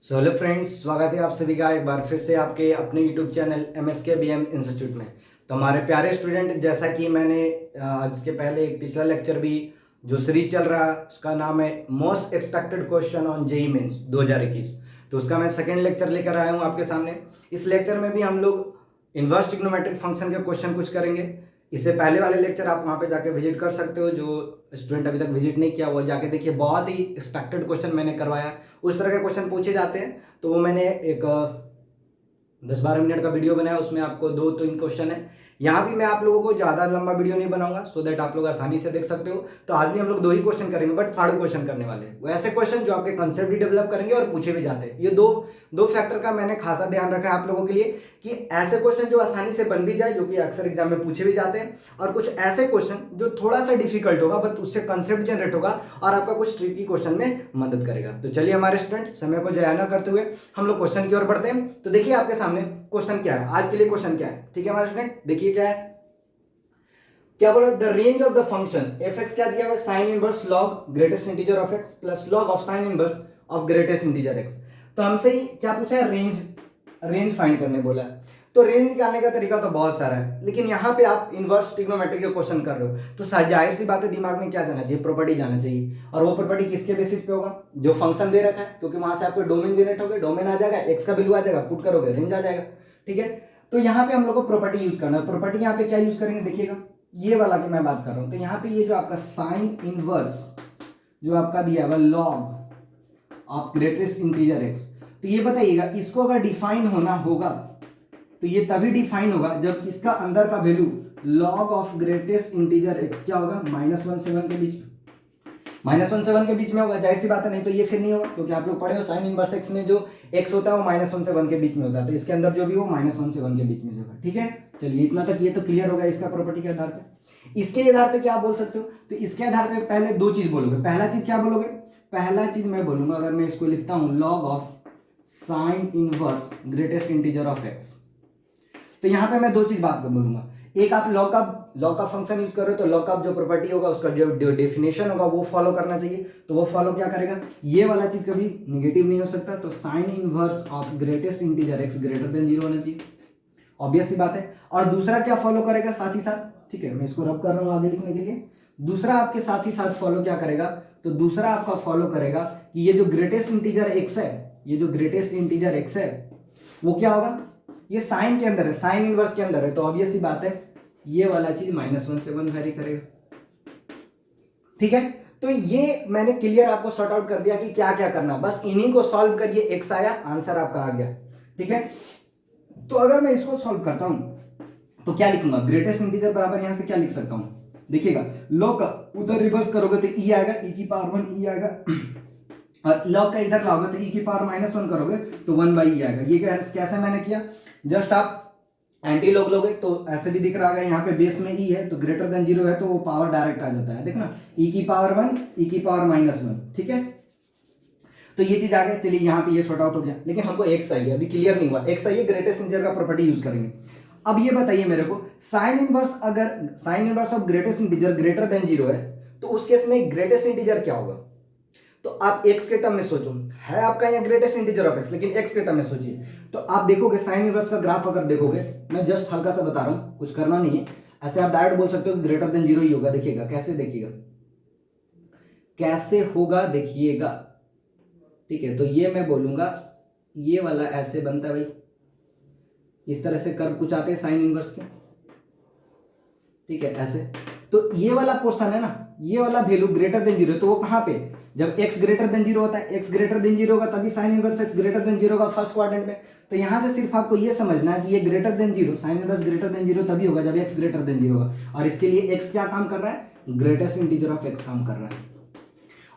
Hello friends, स्वागत है आप सभी का एक बार फिर से आपके अपने यूट्यूब चैनल MSKBM इंस्टीट्यूट में। तो हमारे प्यारे स्टूडेंट, जैसा कि मैंने इसके पहले एक पिछला लेक्चर भी जो सीरीज चल रहा है उसका नाम है most expected question on JEE Mains 2021। तो उसका मैं सेकंड लेक्चर लेकर आया हूँ आपके सामने। इस लेक्चर में भी हम लोग इन्वर्स ट्रिग्नोमेट्रिक फंक्शन के क्वेश्चन कुछ करेंगे। इससे पहले वाले लेक्चर आप वहाँ पे जाके विजिट कर सकते हो, जो स्टूडेंट अभी तक विजिट नहीं किया वो जाके देखिए। बहुत ही एक्सपेक्टेड क्वेश्चन मैंने करवाया, उस तरह के क्वेश्चन पूछे जाते हैं। तो वो मैंने एक 10-12 मिनट का वीडियो बनाया, उसमें आपको 2-3 क्वेश्चन है। यहाँ भी मैं आप लोगों को ज़्यादा लंबा वीडियो नहीं बनाऊंगा, सो दैट आप लोग आसानी से देख सकते हो। तो आज भी हम लोग 2 ही क्वेश्चन करेंगे, बट फाड़ू क्वेश्चन करने वाले हैं। वो ऐसे क्वेश्चन जो आपके कंसेप्ट भी डेवलप करेंगे और पूछे भी जाते हैं। ये दो फैक्टर का मैंने खासा ध्यान रखा है आप लोगों के लिए, कि ऐसे क्वेश्चन जो आसानी से बन भी जाए, जो कि अक्सर एग्जाम में पूछे भी जाते हैं, और कुछ ऐसे क्वेश्चन जो थोड़ा सा डिफिकल्ट होगा बट उससे कंसेप्ट जनरेट होगा और आपका कुछ ट्रिकी क्वेश्चन में मदद करेगा। तो चलिए हमारे स्टूडेंट, समय को जाया न करते हुए हम लोग क्वेश्चन की ओर बढ़ते हैं। तो देखिए आपके सामने क्वेश्चन क्या है, आज के लिए क्वेश्चन क्या है। ठीक है हमारे स्टूडेंट, देखिए क्या है, क्या बोला, the range of the function F x क्या दिया हुआ है, sine inverse log greatest integer of x plus log of sine inverse of greatest integer x. तो हमसे ही क्या पूछा है, रेंज फाइंड करने बोला है। तो रेंज निकालने का तरीका तो बहुत सारा है, लेकिन यहाँ पे आप इनवर्स ट्रिग्नोमेट्री के क्वेश्चन कर रहे हो, तो जाहिर सी बात है दिमाग में क्या जाना चाहिए, प्रॉपर्टी जाना चाहिए। और वो प्रॉपर्टी किसके बेसिस पे होगा, जो फंक्शन दे रखा है, क्योंकि वहां से आपको डोमेन जनरेट होगा, डोमेन आ जाएगा, एक्स का वैल्यू आ जाएगा, पुट करोगे रेंज आ जाएगा। ठीक है, तो यहाँ पे हम लोग को प्रॉपर्टी यूज करना है। प्रॉपर्टी यहाँ पे क्या यूज करेंगे, देखिएगा ये वाला की मैं बात कर रहा हूं। तो यहाँ पे ये जो आपका साइन इनवर्स जो आपका दिया है log of greatest integer x, तो ये बताइएगा इसको अगर डिफाइन होना होगा तो ये तभी डिफाइन होगा जब इसका अंदर का value log of greatest integer x क्या होगा, -1 से 1 के बीच में, -1 से 1 के बीच में होगा। जाहिर सी बात है, नहीं तो ये फिर नहीं होगा, क्योंकि आप लोग पढ़े हो साइन इनवर्स एक्स में जो एक्स होता है वो -1 से 1 के बीच में होता है। तो इसके अंदर जो भी वो -1 से 1 के बीच में होगा। ठीक है, चलिए इतना तक ये तो क्लियर होगा इसका प्रॉपर्टी के आधार पे। इसके आधार पे क्या बोल सकते हो, तो इसके आधार पे पहले 2 चीज बोलोगे। पहला चीज क्या बोलोगे, पहला चीज मैं बोलूंगा, अगर मैं इसको लिखता हूं log of sine inverse greatest integer of x, तो यहां पे मैं 2 चीज बात बोलूंगा। एक, आप लॉग का फंक्शन यूज कर रहे हो, तो लॉग का जो प्रॉपर्टी होगा उसका जो डेफिनेशन होगा वो फॉलो करना चाहिए। तो वो फॉलो क्या करेगा, ये वाला चीज कभी निगेटिव नहीं हो सकता। तो sine inverse of greatest integer x greater than 0 होना चाहिए, ऑब्वियस सी बात है। और दूसरा क्या फॉलो करेगा साथ ही साथ, ठीक है मैं इसको रब कर रहा हूं आगे लिखने के लिए। दूसरा आपके साथ ही साथ फॉलो क्या करेगा, तो दूसरा आपका फॉलो करेगा कि ये जो ग्रेटेस्ट इंटीजर एक्स है, ये जो ग्रेटेस्ट इंटीजर एक्स है वो क्या होगा, ये साइन के अंदर है, साइन इनवर्स के अंदर है, तो ऑब्वियस सी बात है ये वाला चीज -1 से 1 वेरी करेगा। ठीक है, तो ये मैंने क्लियर आपको सॉर्ट आउट कर दिया कि क्या क्या करना, बस इन्हीं को सॉल्व करिए, एक्स आया, आंसर आपका आ गया। ठीक है, तो अगर मैं इसको सॉल्व करता हूं तो क्या लिखूंगा, ग्रेटेस्ट इंटीजर बराबर यहां से क्या लिख सकता हूं, देखिएगा लॉग का उधर रिवर्स करोगे तो ई आएगा, ई की पावर 1 ई आएगा, और लॉग का इधर लाओगे तो ई की पावर -1 करोगे तो 1/e आएगा। ये कैसे मैंने किया, जस्ट आप एंटी लॉग लोगे तो ऐसे भी दिख रहा है, यहाँ पे बेस में ई है तो ग्रेटर देन 0 है तो वो पावर डायरेक्ट आ जाता है, देखना ई की पावर 1 ई की पावर -1। ठीक है, तो ये चीज आ गया। चलिए यहाँ पे ये सॉर्ट आउट हो गया, लेकिन हमको एक्स चाहिए, अभी क्लियर नहीं हुआ, एक्स चाहिए, ग्रेटेस्ट इंटीजर का प्रॉपर्टी यूज करेंगे। अब ये बताइए मेरे को, साइन इनवर्स, अगर sine inverse of greatest integer greater than 0 है तो उस केस में ग्रेटेस्ट इंटीजर क्या होगा, तो आप एक्स के टर्म में सोचो, है आपका यहाँ ग्रेटेस्ट इंटीजर ऑफ एक्स, लेकिन एक्स के टर्म में सोचिए। तो आप देखोगे साइन इनवर्स का ग्राफ अगर देखोगे, मैं जस्ट हल्का सा बता रहा हूं, कुछ करना नहीं है, ऐसे आप डायरेक्ट बोल सकते हो ग्रेटर देन 0 ही होगा। देखिएगा कैसे, देखिएगा कैसे होगा, देखिएगा। ठीक है, तो ये मैं बोलूंगा ये वाला ऐसे बनता है भाई, इस तरह से कर्व कुछ आते हैं साइन इनवर्स के। ठीक है, ऐसे, तो ये वाला पोर्शन है ना, ये वाला वैल्यू ग्रेटर देन 0, तो वो कहां पे, जब x ग्रेटर देन 0 होता है, x ग्रेटर देन 0 होगा तभी sine inverse x greater then 0 होगा फर्स्ट क्वाड्रेंट में। तो यहां से सिर्फ आपको ये समझना है कि ये greater than 0, sine inverse greater than 0 तभी होगा जब x ग्रेटर देन 0 होगा, और इसके लिए x क्या काम कर रहा है, ग्रेटेस्ट इंटीजर ऑफ x काम कर रहा है।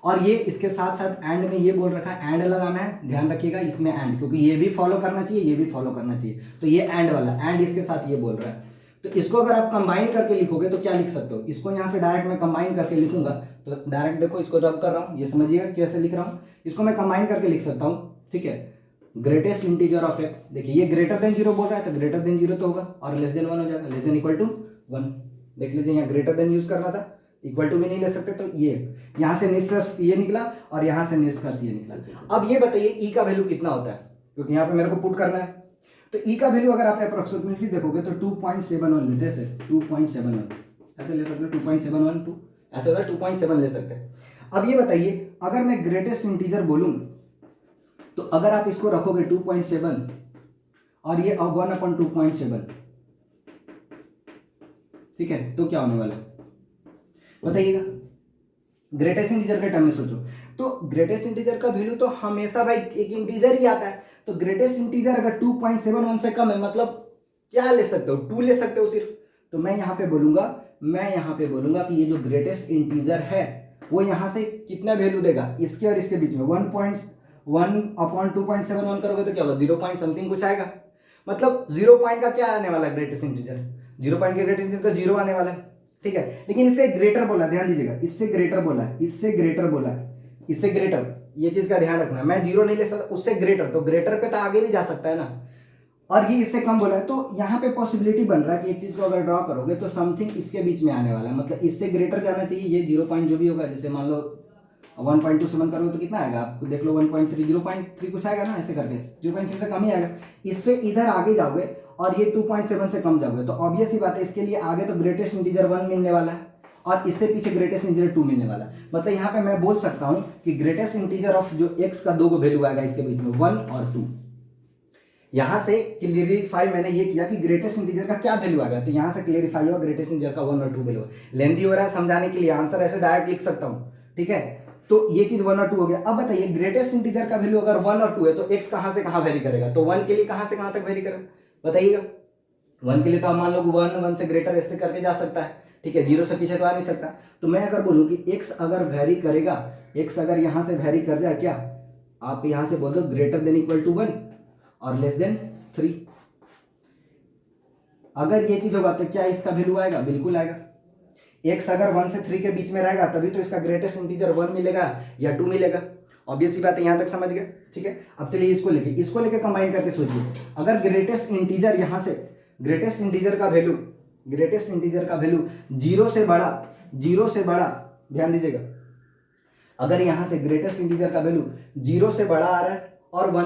और ये इसके साथ साथ एंड में ये बोल रखा है, एंड लगाना है, ध्यान रखिएगा इसमें एंड, क्योंकि ये भी फॉलो करना चाहिए, ये भी फॉलो करना चाहिए, तो ये एंड वाला, एंड इसके साथ ये बोल रहा है। तो इसको अगर आप कंबाइन करके लिखोगे तो क्या लिख सकते हो, इसको यहां से डायरेक्ट मैं कंबाइन करके लिखूंगा, तो डायरेक्ट देखो इसको रब कर रहा हूं, ये समझिएगा कैसे लिख रहा हूं, इसको मैं कंबाइन करके लिख सकता हूं। ठीक है, ग्रेटेस्ट इंटीजर ऑफ एक्स, देखिए ये ग्रेटर देन 0 बोल रहा है तो ग्रेटर देन 0 तो होगा, और लेस देन 1 हो जाएगा, लेस देन इक्वल टू 1। देख लीजिए यहाँ ग्रेटर देन यूज करना था इक्वल टू भी नहीं ले सकते, तो ये यहाँ से निष्कर्ष ये निकला और यहाँ से निष्कर्ष ये निकला। अब ये बताइए ई का वैल्यू कितना होता है, क्योंकि यहाँ पे मेरे को पुट करना है। तो ई का वैल्यू अगर आप अप्रोक्सीमेटली देखोगे तो 2.71 लेते हैं, 2.71 ऐसे ले सकते हो, 2.71 टू ऐसे होता है 2.7 ले सकते हैं। अब ये बताइए अगर मैं ग्रेटेस्ट इंटीजर बोलूँ तो अगर आप इसको रखोगे 2.7 और ये 1/2.7, ठीक है, तो क्या होने वाला है बताइएगा। ग्रेटेस्ट इंटीजर के टर्म में सोचो, तो ग्रेटेस्ट इंटीजर का वैल्यू तो हमेशा भाई एक इंटीजर ही आता है। तो ग्रेटेस्ट इंटीजर अगर 2.71 से कम है मतलब क्या ले सकते हो, 2 ले सकते हो सिर्फ। तो मैं यहाँ पे बोलूंगा कि ये जो ग्रेटेस्ट इंटीजर है वो यहाँ से कितना वैल्यू देगा, इसके और इसके बीच में 1/2.71 करोगे तो क्या होगा, 0 पॉइंट समथिंग कुछ आएगा। मतलब 0 पॉइंट का क्या आने वाला है ग्रेटेस्ट इंटीजर, 0 पॉइंट के ग्रेटेस्ट इंटीजर का 0 आने वाला है, ठीक है। लेकिन इससे ग्रेटर बोला, ध्यान दीजिएगा, इससे ग्रेटर बोला, इससे ग्रेटर, ये चीज का ध्यान रखना। मैं 0 नहीं ले सकता, उससे ग्रेटर, तो ग्रेटर पे तो आगे भी जा सकता है ना। और ये इससे कम बोला है, तो यहाँ पे पॉसिबिलिटी बन रहा है कि एक चीज को अगर ड्रॉ करोगे तो समथिंग इसके बीच में आने वाला है, मतलब इससे ग्रेटर जाना चाहिए। ये 0 पॉइंट जो भी होगा, जैसे मान लो 1.27 करोगे तो कितना आएगा, आपको देख लो 1.3, 0.3 कुछ आएगा ना, ऐसे करके 0.3 से कम ही आएगा। इससे इधर आगे जाओगे और ये 2.7 से कम जाओगे तो ऑब्वियस ही बात है इसके लिए आगे तो ग्रेटेस्ट इंटीजर 1 मिलने वाला है और इससे पीछे ग्रेटेस्ट इंटीजर 2 मिलने वाला है। मतलब यहाँ पे मैं बोल सकता हूँ कि ग्रेटेस्ट इंटीजर ऑफ जो x का 2 को वैल्यू आएगा इसके बीच में 1 और 2। यहाँ से क्लियरिफाई मैंने ये किया कि ग्रेटेस्ट इंटीजर का क्या वैल्यू आएगा, तो यहाँ से क्लियरिफाई हुआ ग्रेटेस्ट इंटीजर का 1 और 2 वैल्यू। लेंदी हो रहा है समझाने के लिए, आंसर ऐसे डायरेक्ट लिख सकता हूँ, ठीक है। तो ये चीज 1 और 2 हो गया। अब बताइए ग्रेटेस्ट इंटीजर का वैल्यू अगर 1 और 2 है तो x कहाँ से कहाँ वेरी करेगा, तो 1 के लिए कहाँ से कहाँ तक वेरी करेगा बताइएगा। 1 के लिए तो आप मान लो 1 से ग्रेटर ऐसे करके जा सकता है, ठीक है, 0 से पीछे तो आ नहीं सकता। तो मैं अगर बोलूँ कि x अगर वेरी करेगा, x अगर यहाँ से वेरी कर जाए, क्या आप यहाँ से बोल दो ग्रेटर देन इक्वल टू 1 और लेस देन 3। अगर ये चीज होगा तो क्या इसका वैल्यू आएगा, बिल्कुल आएगा। x अगर 1 से 3 के बीच में रहेगा तभी तो इसका ग्रेटेस्ट इंटीजर 1 मिलेगा या 2 मिलेगा। ऑब्वियस सी बात है, यहाँ तक समझ गए, ठीक है। अब चलिए इसको लेके कंबाइन करके सोचिए, अगर ग्रेटेस्ट इंटीजर यहाँ से ग्रेटेस्ट इंटीजर का वैल्यू 0 से बड़ा, ध्यान दीजिएगा, अगर यहाँ से ग्रेटेस्ट इंटीजर का वैल्यू 0 से बड़ा आ रहा है और 1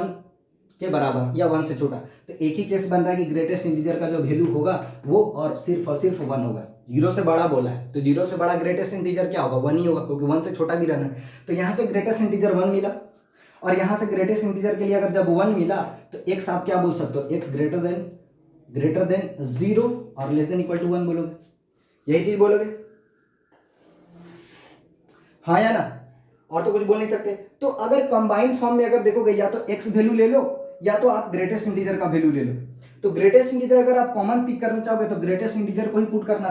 के बराबर या 1 से छोटा, तो एक ही केस बन रहा है कि ग्रेटेस्ट इंटीजर का जो वैल्यू होगा वो और सिर्फ 1 होगा। 0 से बड़ा बोला है तो 0 से बड़ा ग्रेटेस्ट इंटीजर क्या होगा, 1 ही होगा, क्योंकि 1 से छोटा भी रहना है। तो यहाँ से ग्रेटेस्ट इंटीजर 1 मिला और यहाँ से ग्रेटेस्ट इंटीजर के लिए अगर जब 1 मिला तो x आप क्या बोल सकते हो, x ग्रेटर देन 0 और लेस देन इक्वल टू 1 बोलोगे, यही चीज बोलोगे, हाँ या ना, और तो कुछ बोल नहीं सकते। तो अगर कंबाइंड फॉर्म में अगर देखोगे या तो x वैल्यू ले लो या तो आप ग्रेटेस्ट इंटीजर का वैल्यू ले लो। तो ग्रेटेस्ट इंटीजर अगर आप कॉमन पिक करना चाहोगे तो ग्रेटेस्ट इंटीजर को ही पुट करना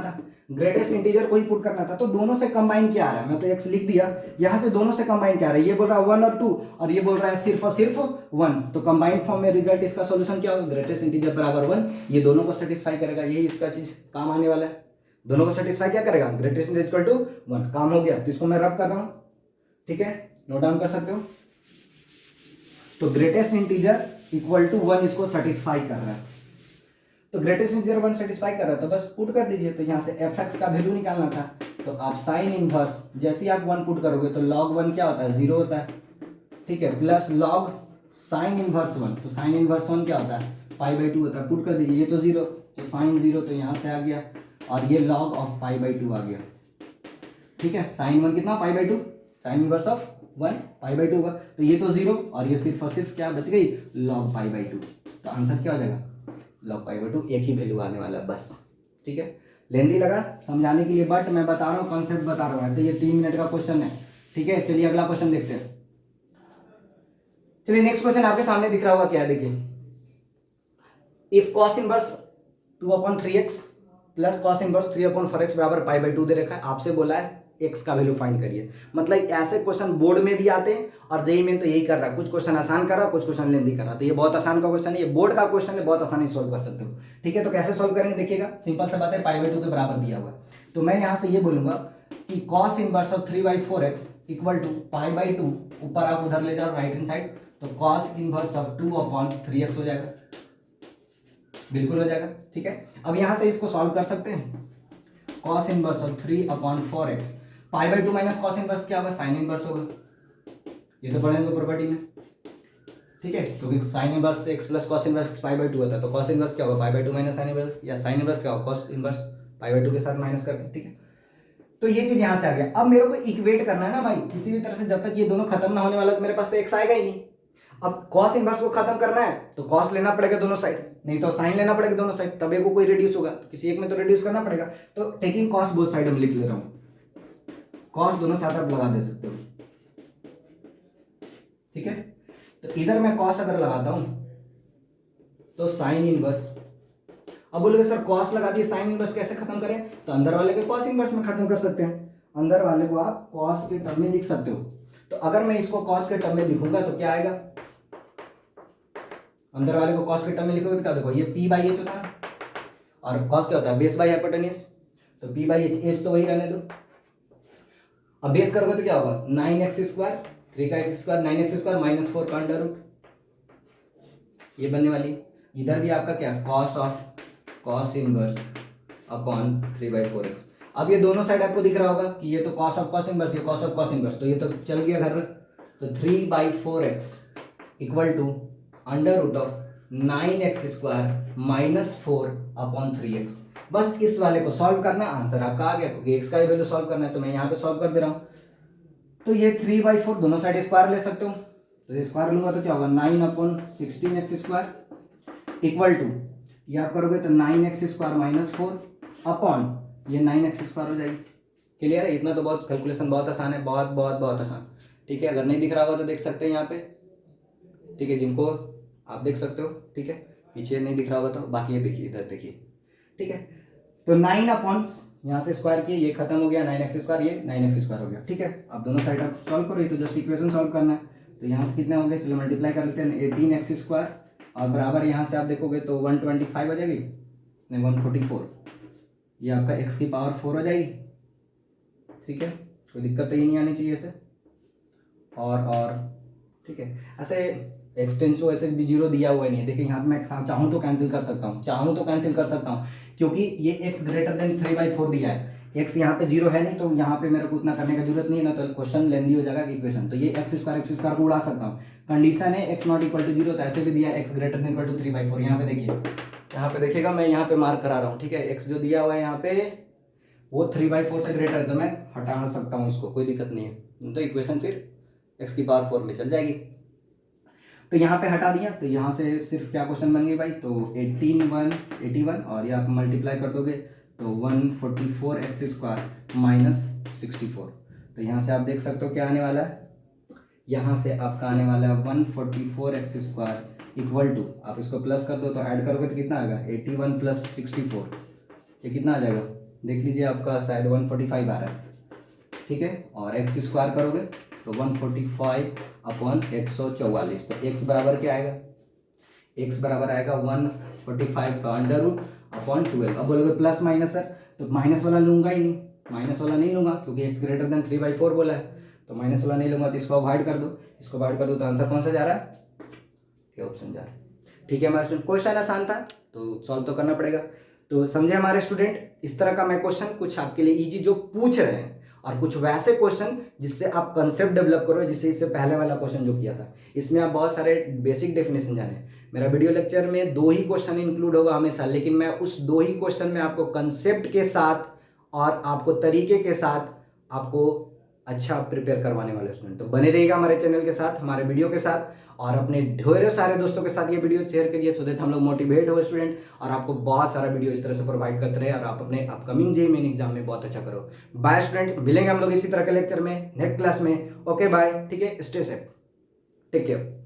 था, तो दोनों से कंबाइन क्या आ रहा है, मैं तो x लिख दिया, यहाँ से दोनों से कंबाइन क्या आ रहा है, ये बोल रहा है 1 और 2 और ये बोल रहा है सिर्फ और सिर्फ 1। तो कंबाइंड फॉर्म में रिजल्ट इसका सॉल्यूशन क्या होगा, ग्रेटेस्ट इंटीजर बराबर 1, ये दोनों को सेटिस्फाई करेगा, यही इसका चीज काम आने वाला है। दोनों को सेटिस्फाई क्या करेगा, ग्रेटेस्ट इंटीजर इक्वल टू 1, काम हो गया। तो इसको मैं रब कर रहा हूँ, ठीक है, नोट डाउन कर सकते हो। तो ग्रेटेस्ट इंटीजर इक्वल टू 1 इसको सेटिस्फाई कर रहा है, तो ग्रेटेस्ट इंटीजर 1 सेटिस्फाई कर रहा है तो बस पुट कर दीजिए। तो यहाँ से fx का वैल्यू निकालना था, तो आप साइन इनवर्स, जैसे ही आप 1 पुट करोगे तो log 1 क्या होता है, 0 होता है, ठीक है, प्लस log साइन इनवर्स 1, तो साइन इनवर्स 1 क्या होता है, π/2 होता है, पुट कर दीजिए। ये तो 0, तो साइन 0 तो यहाँ से आ गया और ये log ऑफ π/2 आ गया, ठीक है। साइन 1 कितना, π/2, साइन इनवर्स ऑफ 1 π/2 होगा, तो ये तो 0 और ये सिर्फ और सिर्फ क्या बच गई, log π/2। तो आंसर क्या हो जाएगा, log π/2, एक ही वैल्यू आने वाला है बस, ठीक है। लेंदी लगा समझाने के लिए, बट मैं बता रहा हूँ, कॉन्सेप्ट बता रहा हूँ, ऐसे ये 3 मिनट का क्वेश्चन है, ठीक है। चलिए अगला क्वेश्चन देखते हैं। चलिए नेक्स्ट क्वेश्चन आपके सामने दिख रहा होगा, क्या है देखिए, if cos inverse 2/3x plus cos inverse 3/4x बराबर π/2 दे रखा है, आपसे बोला है x का वैल्यू फाइंड करिए। मतलब ऐसे क्वेश्चन बोर्ड में भी आते हैं और जेईई में तो यही कर रहा है, कुछ क्वेश्चन आसान कर रहा है, कुछ क्वेश्चन लेंदी कर रहा है। तो ये बहुत आसान का क्वेश्चन है, ये बोर्ड का क्वेश्चन है, बहुत आसानी से सोल्व कर सकते हो, ठीक है। तो कैसे सोल्व करेंगे देखिएगा, सिंपल सा बात है, π/2 के बराबर दिया हुआ है। तो मैं यहाँ से ये बोलूंगा कि cos inverse of 3/4x equal to π/2, ऊपर आप उधर ले जाओ राइट हैंड साइड, तो cos इनवर्स ऑफ 2/3x हो जाएगा, बिल्कुल हो जाएगा, ठीक है। अब यहाँ से इसको सॉल्व कर सकते हैं, cos inverse of 3/4x। Pi by 2 minus cos inverse क्या होगा, साइन इनवर्स होगा। ये तो पढ़ेंगे प्रॉपर्टी में, ठीक है, क्योंकि sine inverse x plus cos inverse pi by 2 होता है, तो कॉस इनवर्स क्या होगा, pi by 2 minus sine inverse, या साइन इनवर्स क्या होगा, कॉस इनवर्स पाई बाई 2 के साथ माइनस करके, ठीक है। तो ये चीज यहां से आ गया। अब मेरे को इक्वेट करना है ना भाई, किसी भी तरह से, जब तक ये दोनों खत्म ना होने वाला तो मेरे पास तो एक्स आएगा ही नहीं। अब कॉस इनवर्स को खत्म करना है तो कॉस लेना पड़ेगा दोनों साइड, नहीं तो साइन लेना पड़ेगा दोनों साइड, तब एक को कोई रिड्यूस होगा, तो किसी एक में तो रिड्यूस करना पड़ेगा। तो टेकिंग कॉस बोथ साइड हम लिख ले रहा हूं, कॉस दोनों साथ आप लगा दे सकते हो, ठीक है। तो इधर मैं कॉस अगर लगाता हूं तो साइन इनवर्स। अब बोलोगे सर कॉस लगा दिए, साइन इनवर्स कैसे खत्म करें, तो अंदर वाले को कॉस इनवर्स में खत्म कर सकते हैं, अंदर वाले को आप कॉस के टर्म में लिख सकते हो। तो अगर मैं इसको कॉस के टर्म में लिखूंगा तो क्या आएगा, अंदर वाले को कॉस के टर्म में लिखोगे तो क्या, देखो ये p बाई एच होता है, और कॉस क्या होता है, बेस बाई हाइपोटेन्यूज, तो p बाई एच, एच तो वही रहने दो। अब बेस करोगे तो क्या होगा, 9x स्क्वायर, 3 का x square, 9x square minus 4 का अंडर रूट, ये बनने वाली। इधर भी आपका क्या, cos of cos inverse upon 3/4x। अब ये दोनों साइड आपको दिख रहा होगा कि ये तो कॉस ऑफ कॉस इनवर्स, ये कॉस ऑफ कॉस इनवर्स, तो ये तो चल गया घर। तो 3/4x equal to under root of 9x square minus 4 upon 3x। बस इस वाले को सॉल्व करना, आंसर आपका आ गया, क्योंकि x का ही वैल्यू सॉल्व करना है तो मैं यहाँ पे सॉल्व कर दे रहा हूँ। तो ये 3/4 दोनों साइड स्क्वायर ले सकते हो, तो ये स्क्वायर लूंगा तो क्या होगा, 9/16x स्क्वायर इक्वल टू, ये आप करोगे तो 9x स्क्वायर माइनस 4 अपॉन ये 9x स्क्वायर हो जाएगी। क्लियर है, इतना तो बहुत कैलकुलेशन बहुत आसान है, बहुत बहुत बहुत आसान, ठीक है। अगर नहीं दिख रहा होगा तो देख सकते हैं यहाँ पे, ठीक है, जिनको आप देख सकते हो, ठीक है, पीछे नहीं दिख रहा होगा तो बाकी ये देखिए, इधर देखिए, ठीक है। तो 9 अपॉन यहाँ से स्क्वायर किए, ये खत्म हो गया, 9x स्क्वायर, ये 9x स्क्वायर हो गया, ठीक है। अब दोनों साइड आप सॉल्व करो, ये तो जस्ट इक्वेशन सॉल्व करना है। तो यहाँ से कितने हो गए, चलो मल्टीप्लाई कर लेते हैं, 18x स्क्वायर और बराबर यहाँ से आप देखोगे तो 125 हो जाएगी, नहीं 144, ये आपका x की पावर 4 हो जाएगी, ठीक है। कोई दिक्कत तो ये नहीं आनी चाहिए ऐसे, और ठीक है, ऐसे एक्सटेंस तो ऐसे भी जीरो दिया हुआ नहीं है, देखिए यहाँ पे मैं चाहूँ तो कैंसिल कर सकता हूँ, चाहूँ तो कैंसिल कर सकता हूँ, क्योंकि ये x ग्रेटर देन 3/4 दिया है, x यहाँ पे जीरो है नहीं, तो यहाँ पे मेरे को उतना करने का जरूरत नहीं है ना, तो क्वेश्चन लेंदी हो जाएगा इक्वेशन। तो ये x स्क्वायर को उड़ा सकता हूँ, कंडीशन है x not equal to zero, तो ऐसे भी दिया है x greater than equal to 3/4। यहाँ पे देखिए, यहाँ पे देखिएगा, मैं यहाँ पे मार्क करा रहा हूँ, ठीक है। x जो दिया हुआ है यहाँ पे वो 3/4 से ग्रेटर है, तो मैं हटा सकता हूँ इसको, कोई दिक्कत नहीं है, तो इक्वेशन फिर x की पावर 4 में चल जाएगी। तो यहाँ पे हटा दिया, तो यहाँ से सिर्फ क्या क्वेश्चन बन गई भाई, तो 81 और ये आप मल्टीप्लाई कर दोगे तो 144x स्क्वायर माइनस 64। तो यहाँ से आप देख सकते हो क्या आने वाला है, यहाँ से आपका आने वाला है 144x स्क्वायर इक्वल टू, आप इसको प्लस कर दो तो ऐड करोगे तो कितना आएगा, 81 प्लस 64, ये कितना आ जाएगा, देख लीजिए, आपका शायद 145 आ रहा है, ठीक है। और x स्क्वायर करोगे तो 145 अपॉन 144, तो x बराबर क्या आएगा, x बराबर आएगा 145 का अंडर रूट अपॉन 12। अब बोलोगे प्लस माइनस सर, तो माइनस वाला लूंगा ही नहीं, माइनस वाला नहीं लूंगा क्योंकि x ग्रेटर देन 3/4 बोला है, तो माइनस वाला नहीं लूंगा, तो इसको अवॉइड कर दो, इसको अवॉइड कर दो, तो आंसर कौन सा जा रहा है, ये ऑप्शन जा रहा है, ठीक है। हमारा स्टूडेंट क्वेश्चन आसान था तो सॉल्व तो करना पड़ेगा। तो समझे हमारे स्टूडेंट, इस तरह का मैं क्वेश्चन कुछ आपके लिए इजी जो पूछ रहे हैं, और कुछ वैसे क्वेश्चन जिससे आप कंसेप्ट डेवलप करो, जिससे इससे पहले वाला क्वेश्चन जो किया था इसमें आप बहुत सारे बेसिक डेफिनेशन जाने। मेरा वीडियो लेक्चर में 2 ही क्वेश्चन इंक्लूड होगा हमेशा, लेकिन मैं उस 2 ही क्वेश्चन में आपको कंसेप्ट के साथ और आपको तरीके के साथ आपको अच्छा प्रिपेयर करवाने वाले स्टूडेंट। तो बने रहिएगा हमारे चैनल के साथ, हमारे वीडियो के साथ, और अपने ढेरों सारे दोस्तों के साथ ये वीडियो शेयर करिए, सो दैट हम लोग मोटिवेट हो स्टूडेंट, और आपको बहुत सारा वीडियो इस तरह से प्रोवाइड करते रहे, और आप अपने अपकमिंग जेईई मेन एग्जाम में बहुत अच्छा करो। बाय स्टूडेंट, मिलेंगे हम लोग इसी तरह के लेक्चर में नेक्स्ट क्लास में। ओके बाय, ठीक है, स्टे सेफ, टेक केयर।